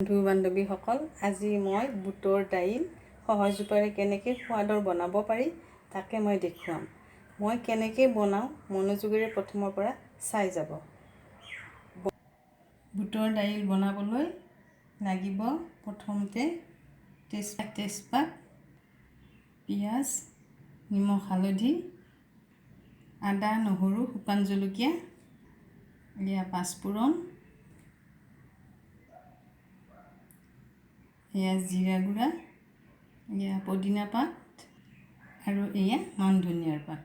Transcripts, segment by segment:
বন্ধু বান্ধৱীসকল, আজি মই বুটৰ দাইল সহজ উপায়েৰে কেনেকৈ সোৱাদৰ বনাব পাৰি তাকে মই দেখুৱাম। মই কেনেকৈ বনাওঁ মনোযোগেৰে প্ৰথমৰ পৰা চাই যাব। বুটৰ দাইল বনাবলৈ লাগিব প্ৰথমতে তেজপাত, পিঁয়াজ, নিমখ, হালধি, আদা, নহৰু, শুকান জলকীয়া, পাঁচফোৰণ, এয়া জিৰা গুড়া, এয়া পদিনা পাত আৰু এয়া মান ধনিয়াৰ পাত।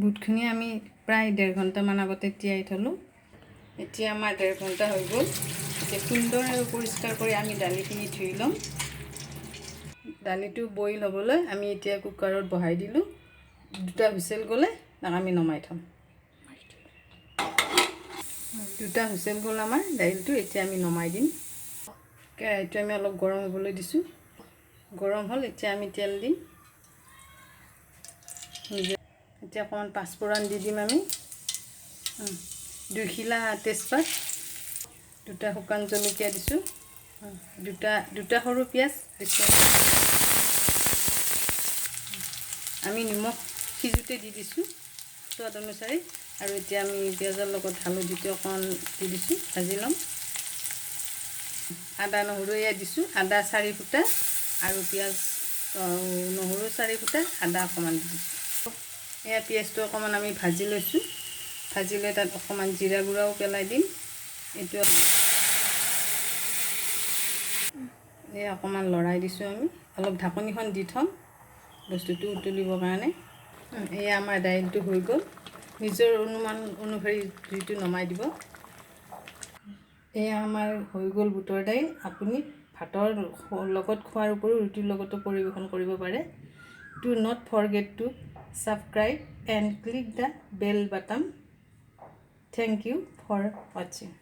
বুটখিনি আমি প্ৰায় 1.5 ঘণ্টামান আগতে তিয়াই থলোঁ। এতিয়া আমাৰ 1.5 ঘণ্টা হৈ গ'ল। এতিয়া সুন্দৰ আৰু পৰিষ্কাৰ কৰি আমি দালিখিনি ধুই ল'ম। দালিটো বইল হ'বলৈ আমি এতিয়া কুকাৰত বহাই দিলোঁ। 2টা হুইচেল গ'লে তাক আমি নমাই থ'ম। 2টা হুইচেল গ'ল আমাৰ দাইলটো, এতিয়া আমি নমাই দিম। কেৰাহীটো আমি অলপ গৰম হ'বলৈ দিছোঁ। গৰম হ'ল, এতিয়া আমি তেল দিম। এতিয়া অকণমান পাঁচফোৰণ দি দিম আমি। 2 খিলা তেজপাত, 2টা শুকান জলকীয়া দিছোঁ, 2টা সৰু পিঁয়াজ দিছোঁ। আমি নিমখ সিজোতে দি দিছোঁ সোৱাদ অনুযায়ী। আৰু এতিয়া আমি পিঁয়াজৰ লগত হালধিটো অকণমান দি দিছোঁ, ভাজি ল'ম। আদা নহৰু এয়া দিছোঁ, আদা 4 ফুটা আৰু পিঁয়াজ নহৰু 4 ফুটা, আদা অকণমান দি দিছোঁ। এয়া পিঁয়াজটো অকণমান আমি ভাজি লৈছোঁ। ভাজি লৈ তাত অকণমান জিৰা গুড়াও পেলাই দিম। এইটো এয়া অকণমান লৰাই দিছোঁ আমি, অলপ ঢাকনিখন দি থ'ম বস্তুটো উতলিবৰ কাৰণে। এয়া আমাৰ দাইলটো হৈ গ'ল। নিজৰ অনুমান অনুসৰি জুইটো নমাই দিব। এয়া আমাৰ হৈ গ'ল বুটৰ দাইল। আপুনি ভাতৰ লগত খোৱাৰ উপৰিও ৰুটিৰ লগতো পৰিৱেশন কৰিব পাৰে। Do not forget to subscribe and click the bell button. Thank you for watching.